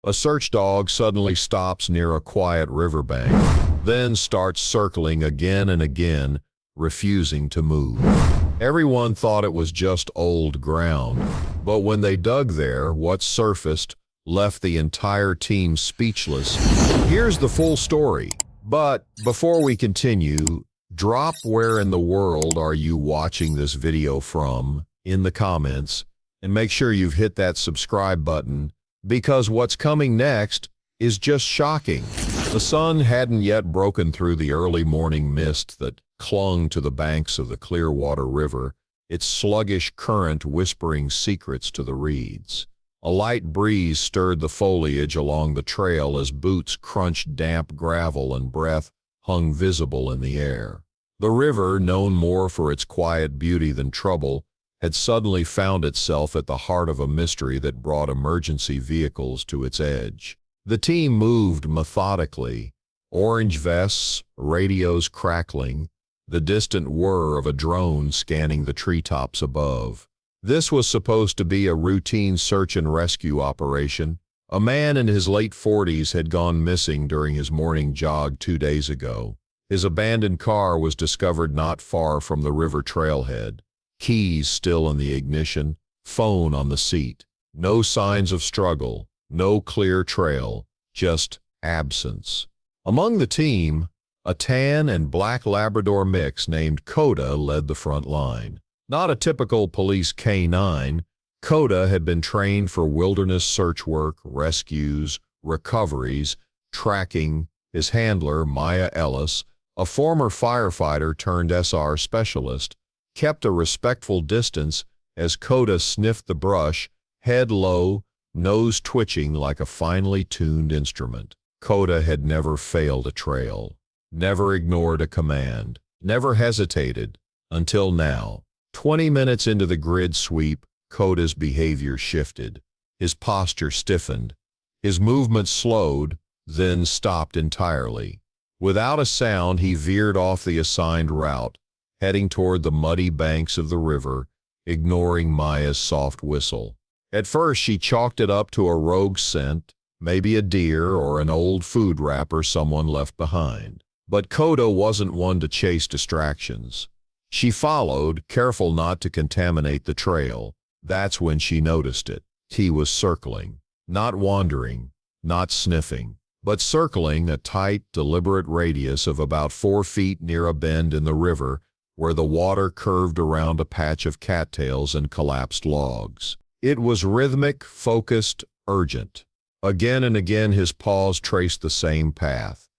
A search dog suddenly stops near a quiet riverbank, then starts circling again and again, refusing to move. Everyone thought it was just old ground, but when they dug there, what surfaced left the entire team speechless. Here's the full story. But before we continue, drop where in the world are you watching this video from in the comments, and make sure you've hit that subscribe button, because what's coming next is just shocking. The sun hadn't yet broken through the early morning mist that clung to the banks of the Clearwater River, its sluggish current whispering secrets to the reeds. A light breeze stirred the foliage along the trail as boots crunched damp gravel and breath hung visible in the air. The river, known more for its quiet beauty than trouble, had suddenly found itself at the heart of a mystery that brought emergency vehicles to its edge. The team moved methodically, orange vests, radios crackling, the distant whir of a drone scanning the treetops above. This was supposed to be a routine search and rescue operation. A man in his late 40s had gone missing during his morning jog 2 days ago. His abandoned car was discovered not far from the river trailhead. Keys still in the ignition, phone on the seat. No signs of struggle, no clear trail, just absence. Among the team, a tan and black Labrador mix named Coda led the front line. Not a typical police K-9, Coda had been trained for wilderness search work, rescues, recoveries, tracking. His handler, Maya Ellis, a former firefighter turned SR specialist, kept a respectful distance as Coda sniffed the brush, head low, nose twitching like a finely tuned instrument. Coda had never failed a trail, never ignored a command, never hesitated, until now. 20 minutes into the grid sweep, Coda's behavior shifted. His posture stiffened. His movement slowed, then stopped entirely. Without a sound, he veered off the assigned route, heading toward the muddy banks of the river, ignoring Maya's soft whistle. At first, she chalked it up to a rogue scent, maybe a deer or an old food wrapper someone left behind. But Coda wasn't one to chase distractions. She followed, careful not to contaminate the trail. That's when she noticed it. He was circling, not wandering, not sniffing, but circling a tight, deliberate radius of about 4 feet near a bend in the river where the water curved around a patch of cattails and collapsed logs. It was rhythmic, focused, urgent. Again and again his paws traced the same path,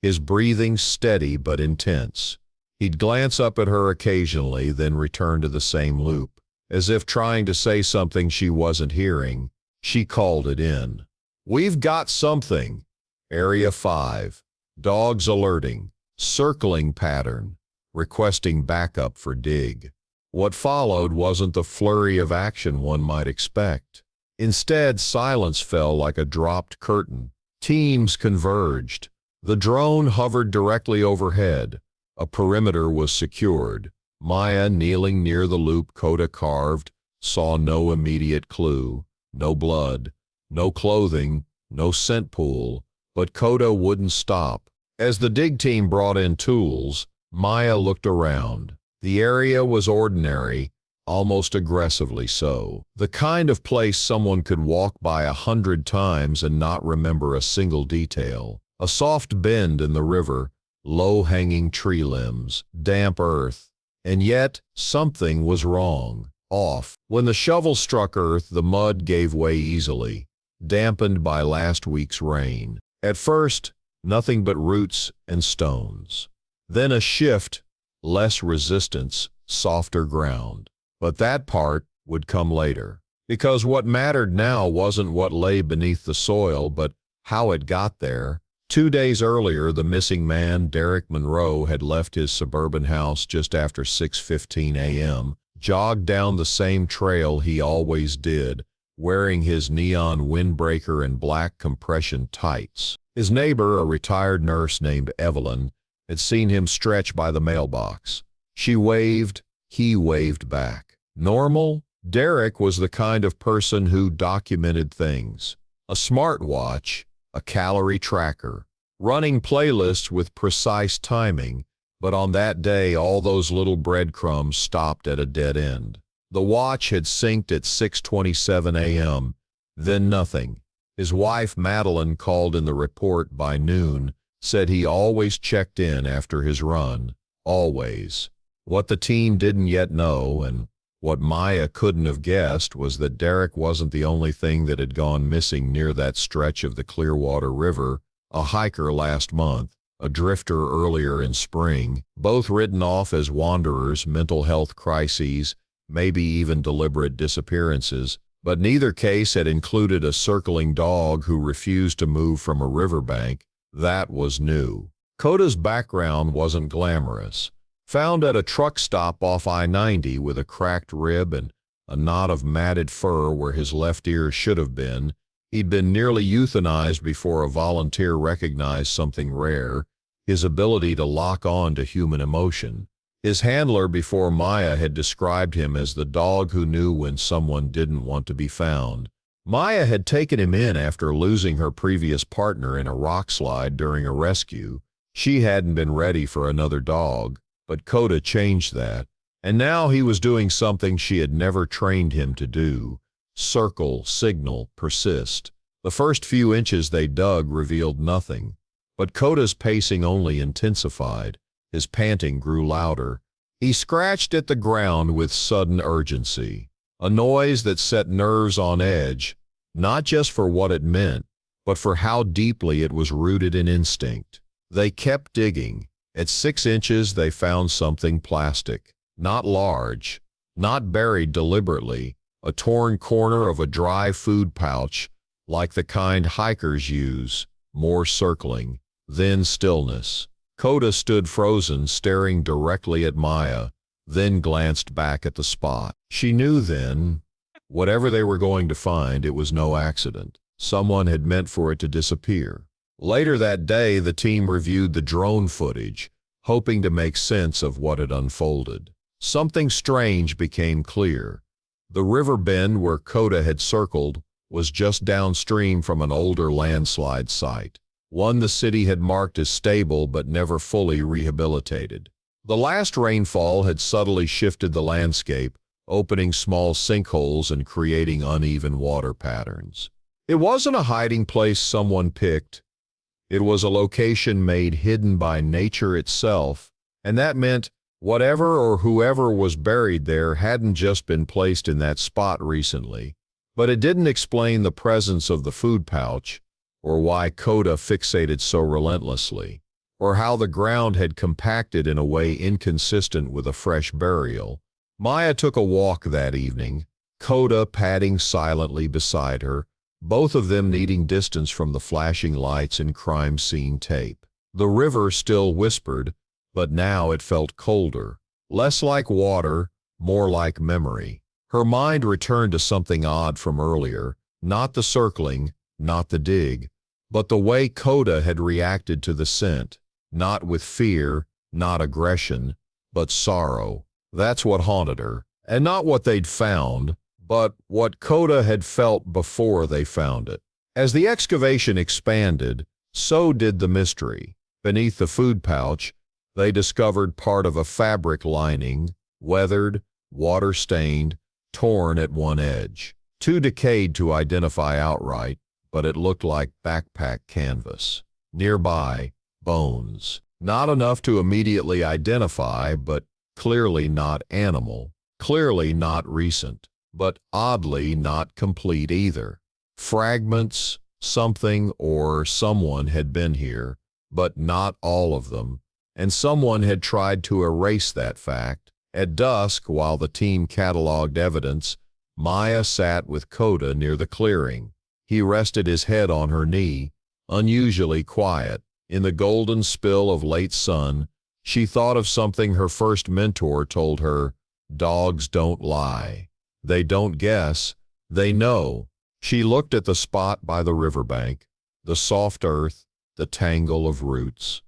his breathing steady but intense. He'd glance up at her occasionally, then return to the same loop. As if trying to say something she wasn't hearing, she called it in. "We've got something." Area 5. Dogs alerting. Circling pattern. Requesting backup for dig. What followed wasn't the flurry of action one might expect. Instead, silence fell like a dropped curtain. Teams converged. The drone hovered directly overhead. A perimeter was secured. Maya, kneeling near the loop Coda carved, saw no immediate clue, no blood, no clothing, no scent pool, but Coda wouldn't stop. As the dig team brought in tools, Maya looked around. The area was ordinary, almost aggressively so. The kind of place someone could walk by 100 times and not remember a single detail. A soft bend in the river, low-hanging tree limbs, damp earth. And yet, something was wrong, off. When the shovel struck earth, the mud gave way easily, dampened by last week's rain. At first, nothing but roots and stones. Then a shift, less resistance, softer ground. But that part would come later. Because what mattered now wasn't what lay beneath the soil, but how it got there. 2 days earlier, the missing man, Derek Monroe, had left his suburban house just after 6:15 a.m., jogged down the same trail he always did, wearing his neon windbreaker and black compression tights. His neighbor, a retired nurse named Evelyn, had seen him stretch by the mailbox. She waved, he waved back. Normal? Derek was the kind of person who documented things. A smartwatch, a calorie tracker, running playlists with precise timing, but on that day all those little breadcrumbs stopped at a dead end. The watch had synced at 6:27 a.m., then nothing. His wife Madeline called in the report by noon, said he always checked in after his run. Always. What the team didn't yet know, and what Maya couldn't have guessed, was that Derek wasn't the only thing that had gone missing near that stretch of the Clearwater River. A hiker last month, a drifter earlier in spring, both written off as wanderers, mental health crises, maybe even deliberate disappearances, but neither case had included a circling dog who refused to move from a riverbank. That was new. Coda's background wasn't glamorous. Found at a truck stop off I-90 with a cracked rib and a knot of matted fur where his left ear should have been, he'd been nearly euthanized before a volunteer recognized something rare, his ability to lock on to human emotion. His handler before Maya had described him as the dog who knew when someone didn't want to be found. Maya had taken him in after losing her previous partner in a rock slide during a rescue. She hadn't been ready for another dog, but Coda changed that, and now he was doing something she had never trained him to do: circle, signal, persist. The first few inches they dug revealed nothing, but Coda's pacing only intensified. His panting grew louder. He scratched at the ground with sudden urgency, a noise that set nerves on edge, not just for what it meant, but for how deeply it was rooted in instinct. They kept digging. At 6 inches they found something plastic, not large, not buried deliberately, a torn corner of a dry food pouch, like the kind hikers use. More circling, then stillness. Coda stood frozen, staring directly at Maya, then glanced back at the spot. She knew then, whatever they were going to find, it was no accident. Someone had meant for it to disappear. Later that day, the team reviewed the drone footage, hoping to make sense of what had unfolded. Something strange became clear. The river bend where Coda had circled was just downstream from an older landslide site, one the city had marked as stable but never fully rehabilitated. The last rainfall had subtly shifted the landscape, opening small sinkholes and creating uneven water patterns. It wasn't a hiding place someone picked. It was a location made hidden by nature itself, and that meant whatever or whoever was buried there hadn't just been placed in that spot recently. But it didn't explain the presence of the food pouch, or why Coda fixated so relentlessly, or how the ground had compacted in a way inconsistent with a fresh burial. Maya took a walk that evening, Coda padding silently beside her, both of them needing distance from the flashing lights and crime scene tape. The river still whispered, but now it felt colder, less like water, more like memory. Her mind returned to something odd from earlier, not the circling, not the dig, but the way Coda had reacted to the scent, not with fear, not aggression, but sorrow. That's what haunted her, and not what they'd found, but what Coda had felt before they found it. As the excavation expanded, so did the mystery. Beneath the food pouch, they discovered part of a fabric lining, weathered, water-stained, torn at one edge. Too decayed to identify outright, but it looked like backpack canvas. Nearby, bones. Not enough to immediately identify, but clearly not animal. Clearly not recent, but oddly not complete either. Fragments, something or someone had been here, but not all of them, and someone had tried to erase that fact. At dusk, while the team cataloged evidence, Maya sat with Coda near the clearing. He rested his head on her knee, unusually quiet. In the golden spill of late sun, she thought of something her first mentor told her: dogs don't lie. They don't guess, they know. She looked at the spot by the riverbank, the soft earth, the tangle of roots.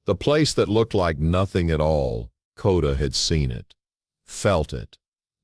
The place that looked like nothing at all. Coda had seen it, felt it,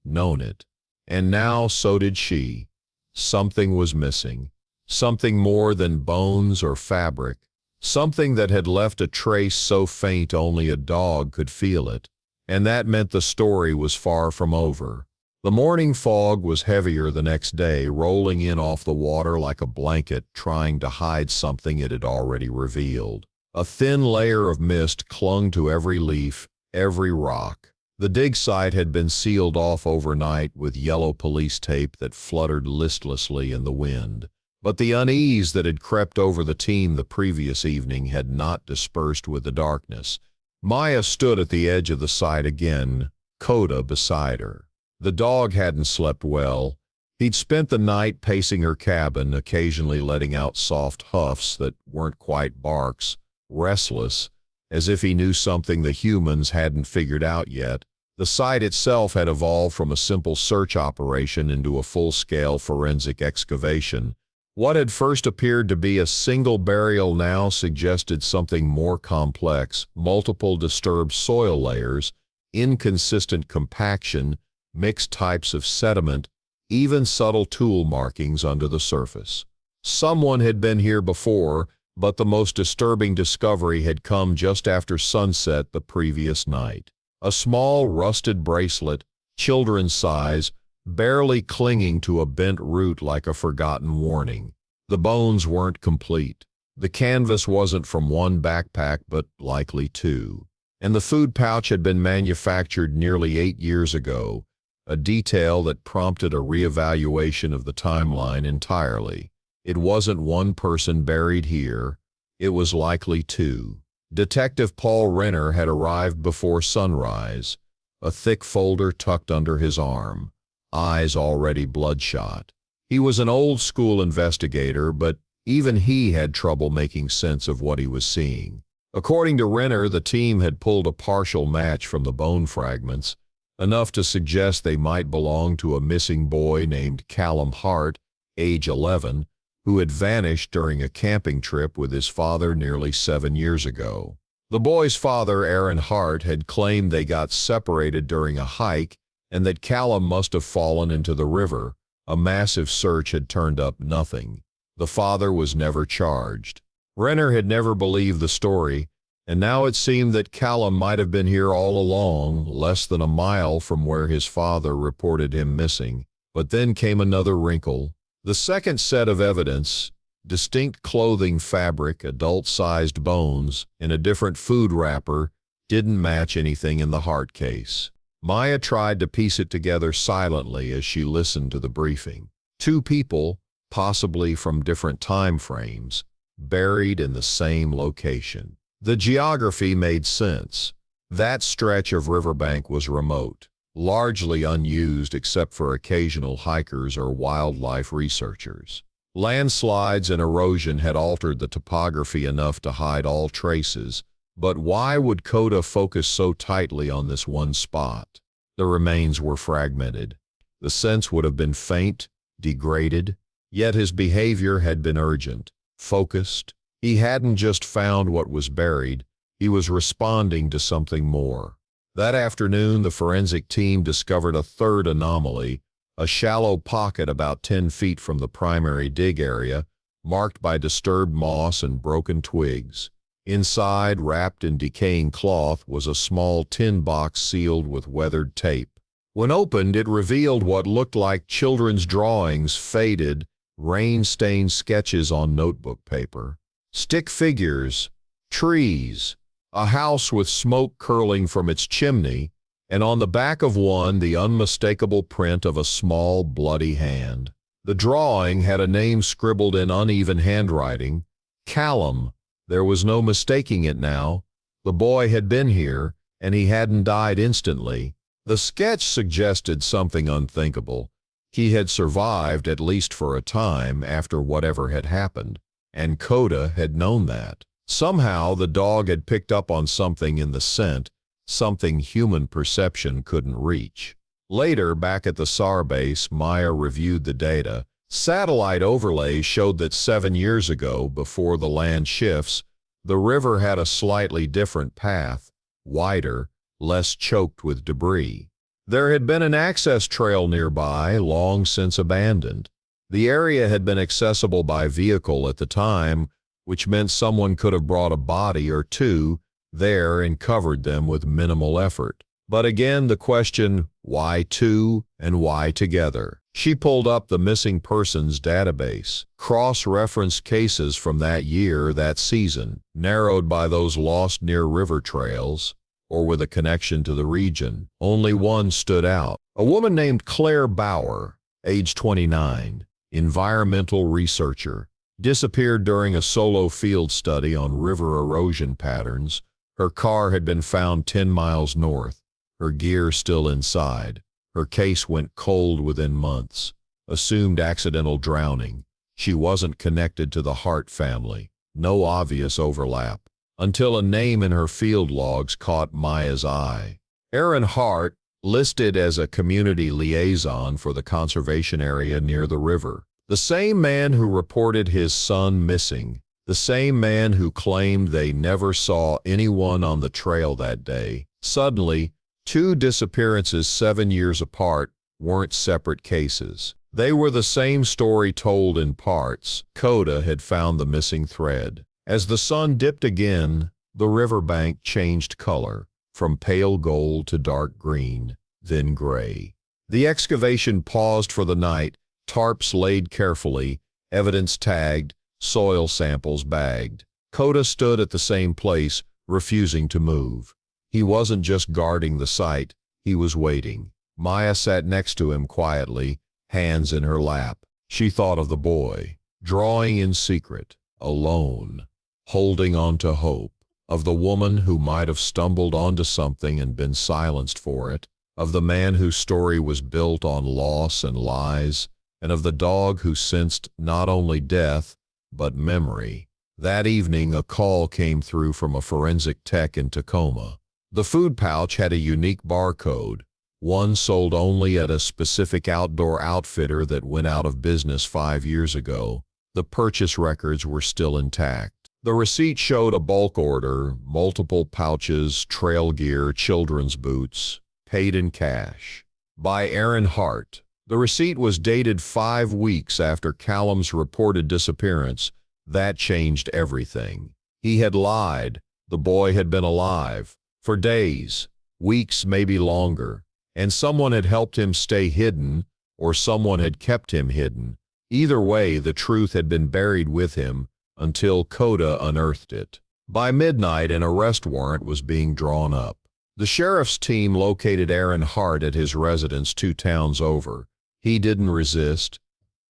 known it, and now so did she. Something was missing. something more than bones or fabric, something that had left a trace so faint only a dog could feel it. And that meant the story was far from over. The morning fog was heavier the next day, rolling in off the water like a blanket, trying to hide something it had already revealed. A thin layer of mist clung to every leaf, every rock. The dig site had been sealed off overnight with yellow police tape that fluttered listlessly in the wind. But the unease that had crept over the team the previous evening had not dispersed with the darkness. Maya stood at the edge of the site again, Coda beside her. The dog hadn't slept well. He'd spent the night pacing her cabin, occasionally letting out soft huffs that weren't quite barks, restless, as if he knew something the humans hadn't figured out yet. The site itself had evolved from a simple search operation into a full-scale forensic excavation. What had first appeared to be a single burial now suggested something more complex: multiple disturbed soil layers, inconsistent compaction, mixed types of sediment, even subtle tool markings under the surface. Someone had been here before, but the most disturbing discovery had come just after sunset the previous night. A small rusted bracelet, children's size, barely clinging to a bent root like a forgotten warning. The bones weren't complete. The canvas wasn't from one backpack, but likely two. And the food pouch had been manufactured nearly 8 years ago, a detail that prompted a reevaluation of the timeline entirely. It wasn't one person buried here, it was likely two. Detective Paul Renner had arrived before sunrise, a thick folder tucked under his arm, eyes already bloodshot. He was an old-school investigator, but even he had trouble making sense of what he was seeing. According to Renner, the team had pulled a partial match from the bone fragments, enough to suggest they might belong to a missing boy named Callum Hart, age 11, who had vanished during a camping trip with his father nearly 7 years ago. The boy's father, Aaron Hart, had claimed they got separated during a hike and that Callum must have fallen into the river. A massive search had turned up nothing. The father was never charged. Renner had never believed the story, and now it seemed that Callum might have been here all along, less than a mile from where his father reported him missing. But then came another wrinkle. The second set of evidence, distinct clothing fabric, adult-sized bones, in a different food wrapper, didn't match anything in the Hart case. Maya tried to piece it together silently as she listened to the briefing. Two people, possibly from different time frames, buried in the same location. The geography made sense. That stretch of riverbank was remote, largely unused except for occasional hikers or wildlife researchers. Landslides and erosion had altered the topography enough to hide all traces, but why would Coda focus so tightly on this one spot? The remains were fragmented. The sense would have been faint, degraded, yet his behavior had been urgent, focused. He hadn't just found what was buried, he was responding to something more. That afternoon, the forensic team discovered a third anomaly, a shallow pocket about 10 feet from the primary dig area, marked by disturbed moss and broken twigs. Inside, wrapped in decaying cloth, was a small tin box sealed with weathered tape. When opened, it revealed what looked like children's drawings, faded, rain-stained sketches on notebook paper. Stick figures, trees, a house with smoke curling from its chimney, and on the back of one the unmistakable print of a small, bloody hand. The drawing had a name scribbled in uneven handwriting, Callum. There was no mistaking it now. The boy had been here, and he hadn't died instantly. The sketch suggested something unthinkable. He had survived, at least for a time, after whatever had happened, and Coda had known that. Somehow the dog had picked up on something in the scent, something human perception couldn't reach. Later, back at the SAR base, Maya reviewed the data. Satellite overlays showed that 7 years ago, before the land shifts, the river had a slightly different path, wider, less choked with debris. There had been an access trail nearby, long since abandoned. The area had been accessible by vehicle at the time, which meant someone could have brought a body or two there and covered them with minimal effort. But again, the question, why two and why together? She pulled up the missing persons database, cross-referenced cases from that year, that season, narrowed by those lost near river trails, or with a connection to the region. Only one stood out. A woman named Claire Bauer, age 29, environmental researcher, disappeared during a solo field study on river erosion patterns. Her car had been found 10 miles north, her gear still inside. Her case went cold within months. Assumed accidental drowning. She wasn't connected to the Hart family. No obvious overlap. Until a name in her field logs caught Maya's eye. Aaron Hart, listed as a community liaison for the conservation area near the river. The same man who reported his son missing. The same man who claimed they never saw anyone on the trail that day. Suddenly, two disappearances 7 years apart weren't separate cases. They were the same story told in parts. Coda had found the missing thread. As the sun dipped again, the riverbank changed color, from pale gold to dark green, then gray. The excavation paused for the night, tarps laid carefully, evidence tagged, soil samples bagged. Coda stood at the same place, refusing to move. He wasn't just guarding the site, he was waiting. Maya sat next to him quietly, hands in her lap. She thought of the boy, drawing in secret, alone, holding on to hope, of the woman who might have stumbled onto something and been silenced for it, of the man whose story was built on loss and lies, and of the dog who sensed not only death, but memory. That evening, a call came through from a forensic tech in Tacoma. The food pouch had a unique barcode, one sold only at a specific outdoor outfitter that went out of business 5 years ago. The purchase records were still intact. The receipt showed a bulk order, multiple pouches, trail gear, children's boots, paid in cash. By Aaron Hart. The receipt was dated 5 weeks after Callum's reported disappearance. That changed everything. He had lied. The boy had been alive. For days, weeks, maybe longer, and someone had helped him stay hidden, or someone had kept him hidden. Either way, the truth had been buried with him until Coda unearthed it. By midnight, an arrest warrant was being drawn up. The sheriff's team located Aaron Hart at his residence 2 towns over. He didn't resist,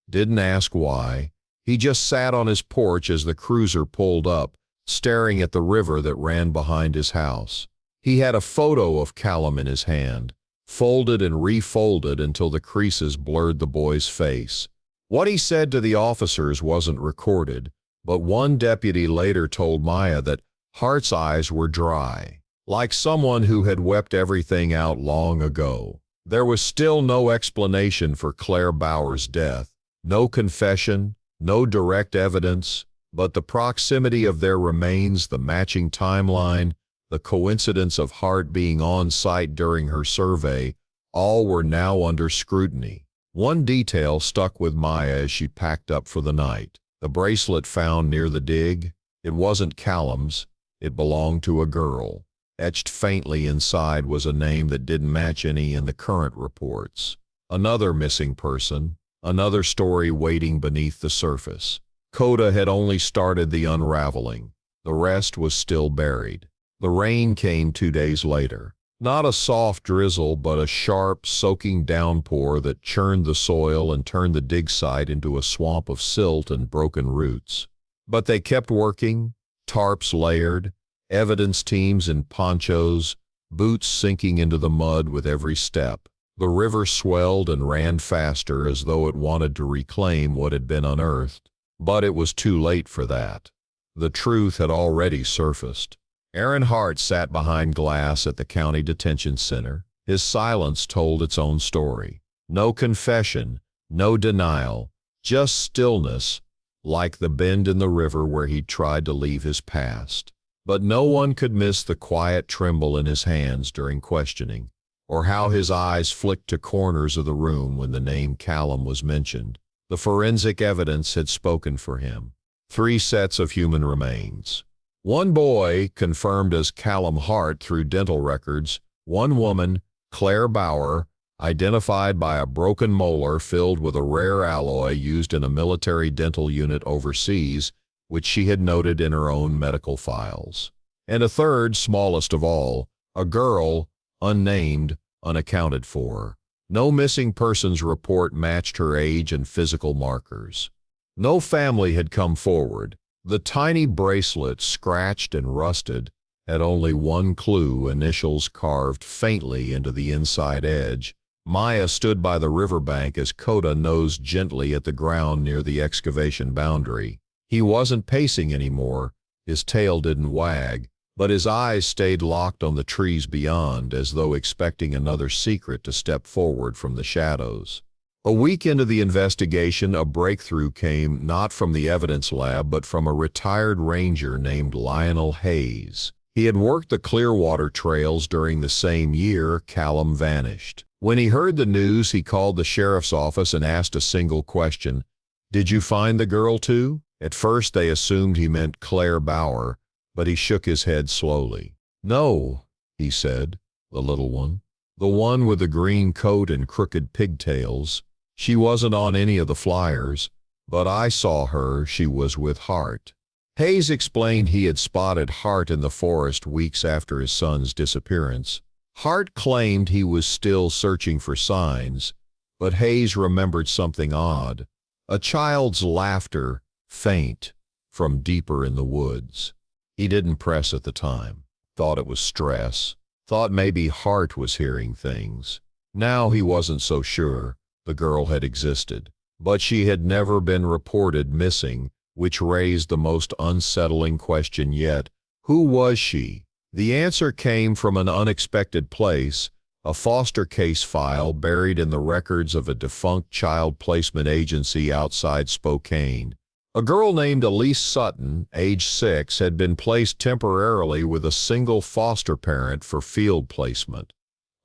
didn't ask why. He just sat on his porch as the cruiser pulled up, staring at the river that ran behind his house. He had a photo of Callum in his hand, folded and refolded until the creases blurred the boy's face. What he said to the officers wasn't recorded, but one deputy later told Maya that Hart's eyes were dry, like someone who had wept everything out long ago. There was still no explanation for Claire Bauer's death, no confession, no direct evidence, but the proximity of their remains, the matching timeline, the coincidence of Hart being on site during her survey, all were now under scrutiny. One detail stuck with Maya as she packed up for the night. The bracelet found near the dig, it wasn't Callum's, it belonged to a girl. Etched faintly inside was a name that didn't match any in the current reports. Another missing person, another story waiting beneath the surface. Coda had only started the unraveling. The rest was still buried. The rain came 2 days later. Not a soft drizzle, but a sharp, soaking downpour that churned the soil and turned the dig site into a swamp of silt and broken roots. But they kept working, tarps layered, evidence teams in ponchos, boots sinking into the mud with every step. The river swelled and ran faster as though it wanted to reclaim what had been unearthed. But it was too late for that. The truth had already surfaced. Aaron Hart sat behind glass at the county detention center. His silence told its own story. No confession, no denial, just stillness, like the bend in the river where he'd tried to leave his past. But no one could miss the quiet tremble in his hands during questioning, or how his eyes flicked to corners of the room when the name Callum was mentioned. The forensic evidence had spoken for him. 3 sets of human remains. 1 boy, confirmed as Callum Hart through dental records. 1 woman, Claire Bauer, identified by a broken molar filled with a rare alloy used in a military dental unit overseas, which she had noted in her own medical files. And a 3rd, smallest of all, a girl, unnamed, unaccounted for. No missing persons report matched her age and physical markers. No family had come forward. The tiny bracelet, scratched and rusted, had only one clue, initials carved faintly into the inside edge. Maya stood by the riverbank as Coda nosed gently at the ground near the excavation boundary. He wasn't pacing anymore, his tail didn't wag, but his eyes stayed locked on the trees beyond, as though expecting another secret to step forward from the shadows. A week into the investigation, a breakthrough came not from the evidence lab but from a retired ranger named Lionel Hayes. He had worked the Clearwater trails during the same year Callum vanished. When he heard the news, he called the sheriff's office and asked a single question. "Did you find the girl too?" At first they assumed he meant Claire Bauer, but he shook his head slowly. "No," he said, "the little one. The one with the green coat and crooked pigtails. She wasn't on any of the flyers, but I saw her. She was with Hart." Hayes explained he had spotted Hart in the forest weeks after his son's disappearance. Hart claimed he was still searching for signs, but Hayes remembered something odd. A child's laughter, faint, from deeper in the woods. He didn't press at the time. Thought it was stress. Thought maybe Hart was hearing things. Now he wasn't so sure. The girl had existed, but she had never been reported missing, which raised the most unsettling question yet. Who was she? The answer came from an unexpected place, a foster case file buried in the records of a defunct child placement agency outside Spokane. A girl named Elise Sutton, age 6, had been placed temporarily with a single foster parent for field placement,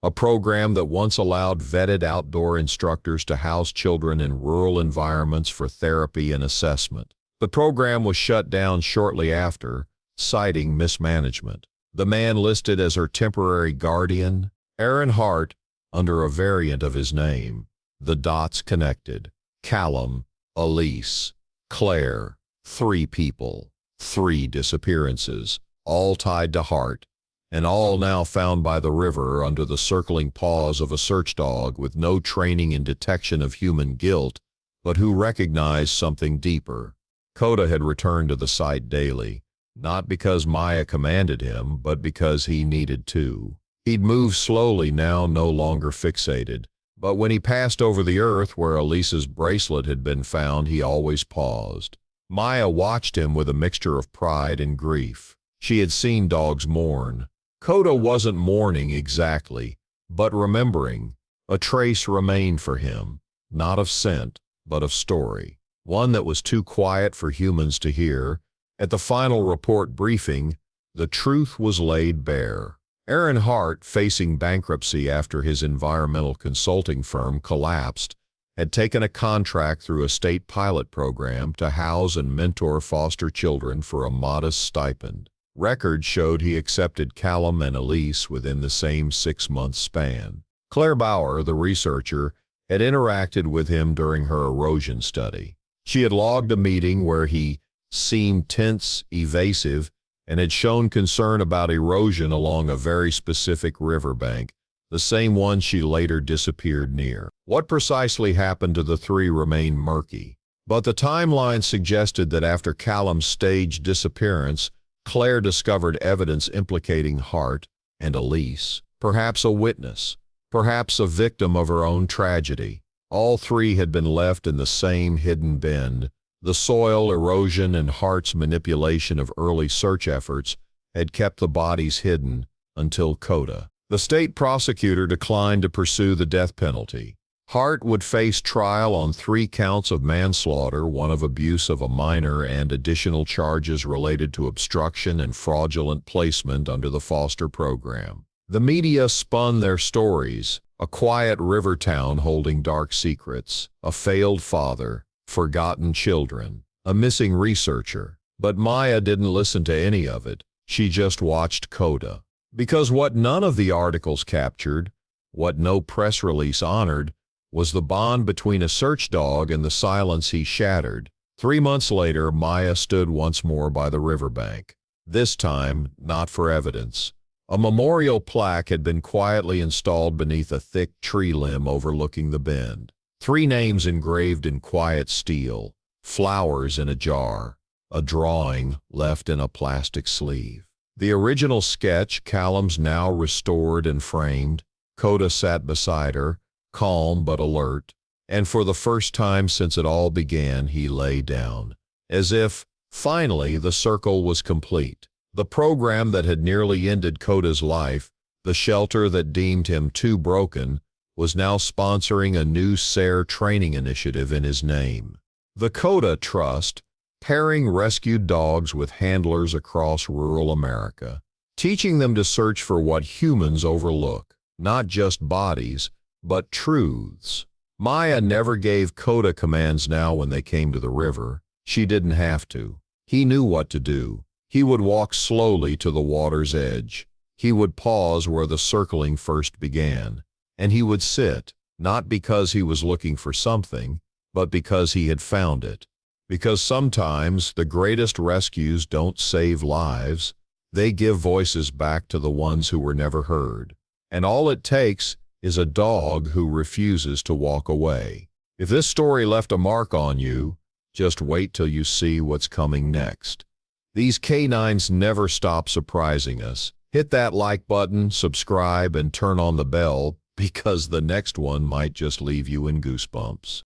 a program that once allowed vetted outdoor instructors to house children in rural environments for therapy and assessment. The program was shut down shortly after, citing mismanagement. The man listed as her temporary guardian, Aaron Hart, under a variant of his name. The dots connected. Callum, Elise, Claire, 3 people, 3 disappearances, all tied to Hart, and all now found by the river under the circling paws of a search dog with no training in detection of human guilt, but who recognized something deeper. Coda had returned to the site daily, not because Maya commanded him, but because he needed to. He'd move slowly now, no longer fixated, but when he passed over the earth where Elise's bracelet had been found, he always paused. Maya watched him with a mixture of pride and grief. She had seen dogs mourn. Coda wasn't mourning exactly, but remembering. A trace remained for him, not of scent, but of story. One that was too quiet for humans to hear. At the final report briefing, the truth was laid bare. Aaron Hart, facing bankruptcy after his environmental consulting firm collapsed, had taken a contract through a state pilot program to house and mentor foster children for a modest stipend. Records showed he accepted Callum and Elise within the same 6-month span. Claire Bauer, the researcher, had interacted with him during her erosion study. She had logged a meeting where he seemed tense, evasive, and had shown concern about erosion along a very specific riverbank, the same one she later disappeared near. What precisely happened to the 3 remained murky, but the timeline suggested that after Callum's staged disappearance, Claire discovered evidence implicating Hart and Elise, perhaps a witness, perhaps a victim of her own tragedy. All 3 had been left in the same hidden bend. The soil erosion and Hart's manipulation of early search efforts had kept the bodies hidden until Coda. The state prosecutor declined to pursue the death penalty. Hart would face trial on 3 counts of manslaughter, 1 of abuse of a minor, and additional charges related to obstruction and fraudulent placement under the foster program. The media spun their stories: a quiet river town holding dark secrets, a failed father, forgotten children, a missing researcher. But Maya didn't listen to any of it. She just watched Coda. Because what none of the articles captured, what no press release honored, was the bond between a search dog and the silence he shattered. 3 months later, Maya stood once more by the riverbank. This time, not for evidence. A memorial plaque had been quietly installed beneath a thick tree limb overlooking the bend. 3 names engraved in quiet steel, flowers in a jar, a drawing left in a plastic sleeve. The original sketch, Callum's now restored and framed. Coda sat beside her, calm but alert, and for the first time since it all began, he lay down, as if, finally, the circle was complete. The program that had nearly ended Coda's life, the shelter that deemed him too broken, was now sponsoring a new SARE training initiative in his name. The Coda Trust, pairing rescued dogs with handlers across rural America, teaching them to search for what humans overlook, not just bodies, but truths. Maya never gave Coda commands now when they came to the river. She didn't have to. He knew what to do. He would walk slowly to the water's edge. He would pause where the circling first began. And he would sit, not because he was looking for something, but because he had found it. Because sometimes the greatest rescues don't save lives, they give voices back to the ones who were never heard. And all it takes is a dog who refuses to walk away. If this story left a mark on you, just wait till you see what's coming next. These canines never stop surprising us. Hit that like button, subscribe, and turn on the bell, because the next one might just leave you in goosebumps.